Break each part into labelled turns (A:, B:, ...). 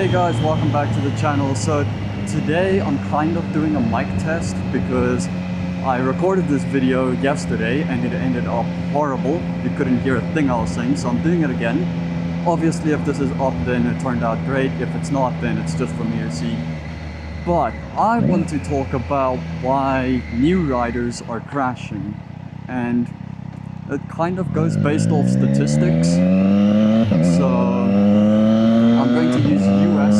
A: Hey guys, welcome back to the channel. So today I'm kind of doing a mic test because I recorded this video yesterday and it ended up horrible. You couldn't hear a thing I was saying, so I'm doing it again. Obviously if this is up then it turned out great, if it's not then it's just for me to see. But I want to talk about why new riders are crashing, and it kind of goes based off statistics. So I'm going to use US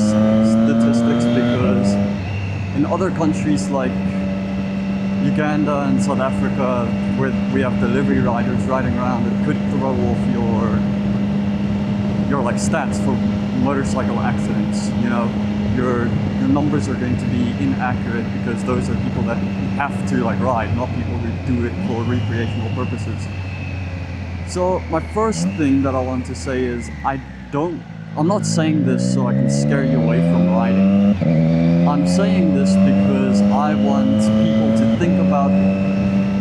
A: statistics because in other countries like Uganda and South Africa, where we have delivery riders riding around, it could throw off your like stats for motorcycle accidents. You know, your numbers are going to be inaccurate because those are people that have to like ride, not people who do it for recreational purposes. So my first thing that I want to say is I'm not saying this so I can scare you away from riding. I'm saying this because I want people to think about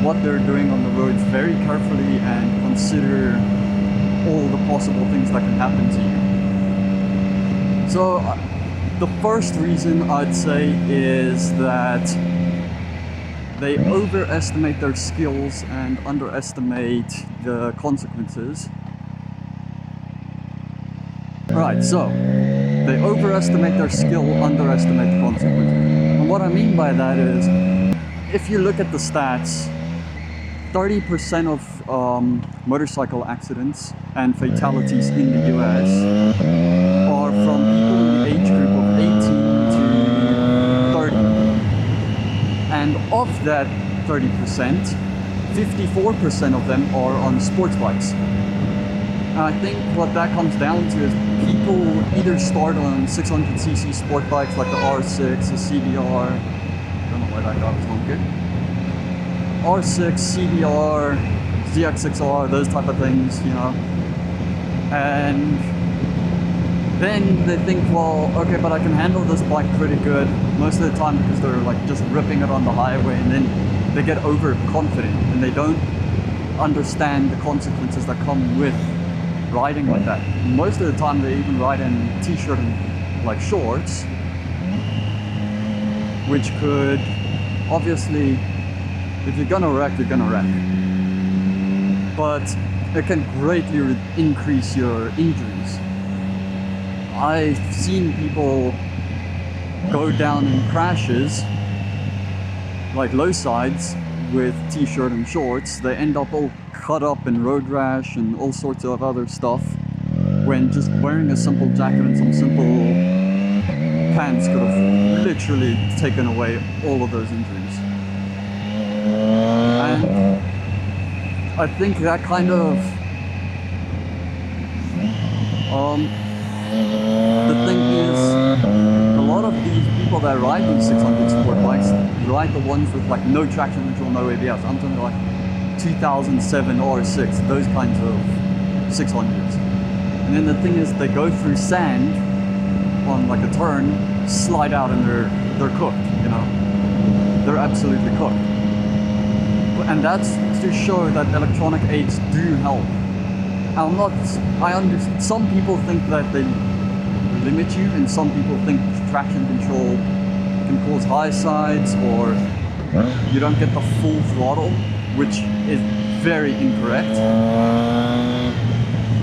A: what they're doing on the roads very carefully and consider all the possible things that can happen to you. So the first reason I'd say is that they overestimate their skills and underestimate the consequences. Right, so they overestimate their skill, underestimate the consequences. And what I mean by that is, if you look at the stats, 30% of motorcycle accidents and fatalities in the US are from people in the age group of 18 to 30. And of that 30%, 54% of them are on sports bikes. And I think what that comes down to is people either start on 600cc sport bikes like the R6, the CBR, I don't know why that guy was honking, R6, CBR, ZX6R, those type of things, you know. And then they think, well, okay, but I can handle this bike pretty good most of the time because they're like just ripping it on the highway, and then they get overconfident and they don't understand the consequences that come with riding like that. Most of the time they even ride in t-shirt and like shorts, which could obviously, if you're gonna wreck, you're gonna wreck. But it can greatly increase your injuries. I've seen people go down in crashes, like low sides, with t-shirt and shorts. They end up all cut up in road rash and all sorts of other stuff, when just wearing a simple jacket and some simple pants could have literally taken away all of those injuries. And I think that kind of the thing is, a lot of these people that ride these 600 sport bikes ride the ones with like no traction control, no ABS. I'm talking like 2007 R6, those kinds of 600s. And then the thing is, they go through sand on like a turn, slide out, and they're cooked, you know. They're absolutely cooked. And that's to show that electronic aids do help. Some people think that they limit you, and some people think traction control can cause high sides, or you don't get the full throttle, which is very incorrect.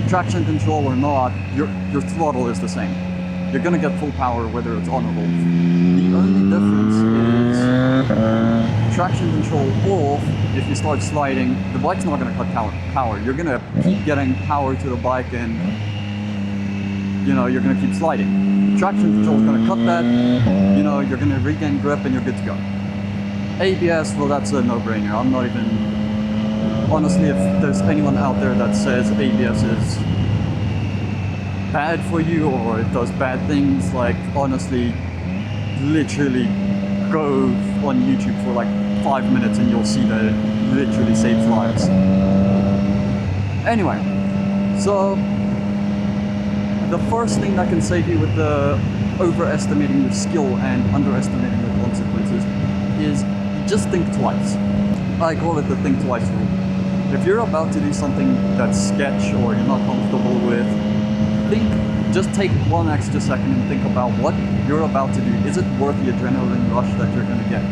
A: Traction control or not, your throttle is the same. You're gonna get full power whether it's on or off. The only difference is traction control off. If you start sliding, the bike's not gonna cut power. You're gonna keep getting power to the bike, and you know, you're gonna keep sliding. Traction control is gonna cut that, you know, you're gonna regain grip and you're good to go. ABS, well, that's a no-brainer. I'm not even, honestly, if there's anyone out there that says ABS is bad for you or it does bad things, like, honestly, literally go on YouTube for like 5 minutes and you'll see that it literally saves lives. Anyway, so the first thing that can save you with the overestimating your skill and underestimating the consequences is just think twice. I call it the think twice rule. If you're about to do something that's sketch or you're not comfortable with, just take 1 extra second and think about what you're about to do. Is it worth the adrenaline rush that you're gonna get?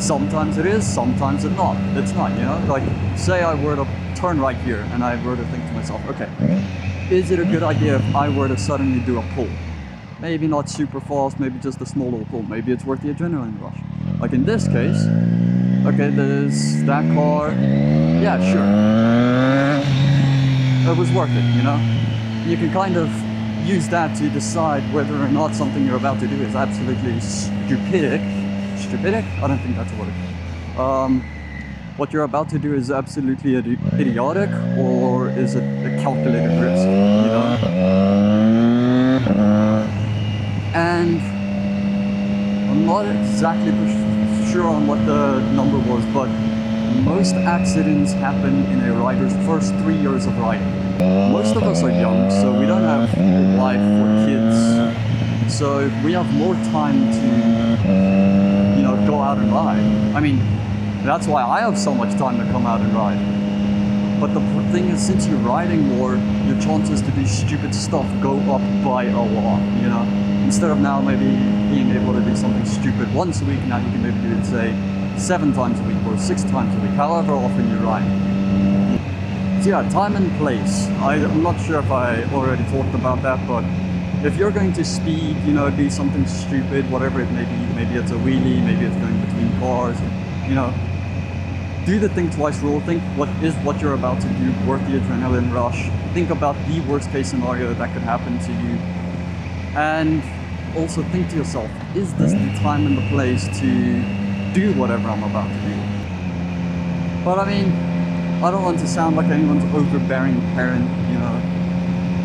A: Sometimes it is, sometimes it's not. It's not, you know? Like, say I were to turn right here and I were to think to myself, okay, is it a good idea if I were to suddenly do a pull? Maybe not super fast, maybe just a small little pull. Maybe it's worth the adrenaline rush. Like in this case, okay, there's that car. Yeah, sure. It was worth it, you know? You can kind of use that to decide whether or not something you're about to do is absolutely stupidic. Stupidic? I don't think that's a word. What you're about to do is absolutely idiotic, or is it a calculated risk, you know? And I'm not exactly sure on what the number was, but most accidents happen in a rider's first 3 years of riding. Most of us are young, so we don't have a wife or kids, so we have more time to, you know, go out and ride. I mean, that's why I have so much time to come out and ride. But the thing is, since you're riding more, your chances to do stupid stuff go up by a lot, you know? Instead of now maybe being able to do something stupid once a week, now you can maybe do it, say, 7 times a week or 6 times a week, however often you ride. So yeah, time and place. I'm not sure if I already talked about that, but if you're going to speed, you know, do something stupid, whatever it may be, maybe it's a wheelie, maybe it's going between cars, you know, do the think twice rule. Think what you're about to do worth the adrenaline rush. Think about the worst case scenario that could happen to you. And also think to yourself, is this the time and the place to do whatever I'm about to do? But I mean, I don't want to sound like anyone's overbearing parent, you know.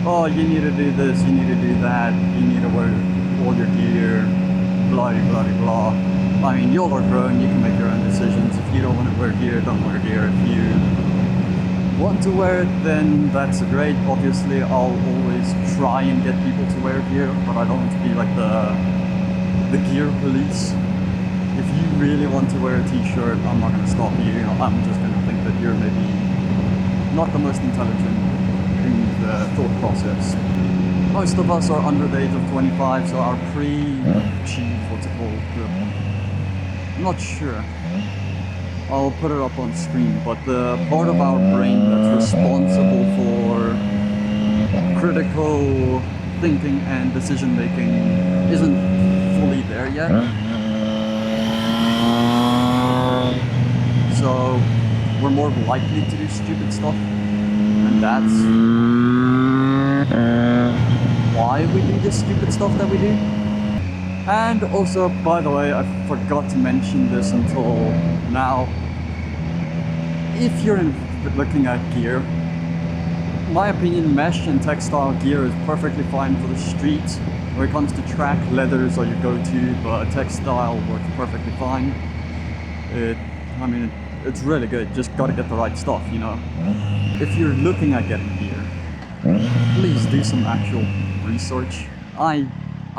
A: Oh, you need to do this, you need to do that, you need to wear all your gear, blah, blah, blah. I mean, you're grown, you can make your own decisions. If you don't want to wear gear, don't wear gear. If you want to wear it, then that's great. Obviously, I'll always try and get people to wear gear, but I don't want to be like the gear police. If you really want to wear a t-shirt, I'm not going to stop you. I'm just going to think that you're maybe not the most intelligent in the thought process. Most of us are under the age of 25, so our what's it called? I'm not sure. I'll put it up on screen, but the part of our brain that's responsible for critical thinking and decision making isn't fully there yet. So we're more likely to do stupid stuff, and that's why we do the stupid stuff that we do. And also, by the way, I forgot to mention this until now. If you're looking at gear, in my opinion, mesh and textile gear is perfectly fine for the streets. When it comes to track, leathers are your go-to, but textile works perfectly fine. It's really good, just gotta get the right stuff, you know. If you're looking at getting gear, please do some actual research. I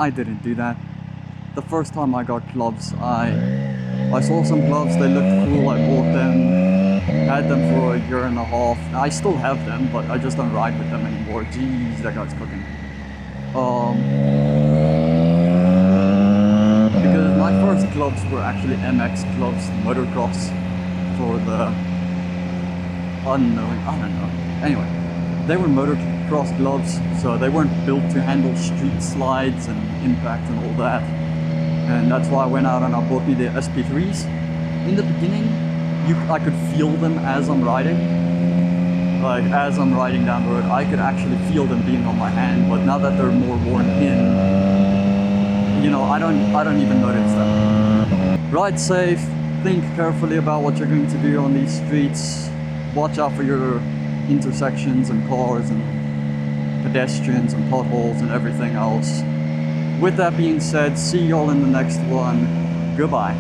A: didn't do that. The first time I got gloves, I saw some gloves, they looked cool, I bought them, had them for a year and a half. I still have them, but I just don't ride with them anymore. Jeez, that guy's cooking. Because my first gloves were actually MX gloves, motocross, for the unknowing, I don't know. Anyway, they were motocross gloves, so they weren't built to handle street slides and impact and all that. And that's why I went out and I bought me the SP3s. In the beginning, I could feel them as I'm riding. Like, as I'm riding down the road, I could actually feel them being on my hand, but now that they're more worn in, you know, I don't even notice them. Ride safe, think carefully about what you're going to do on these streets. Watch out for your intersections and cars and pedestrians and potholes and everything else. With that being said, see y'all in the next one. Goodbye.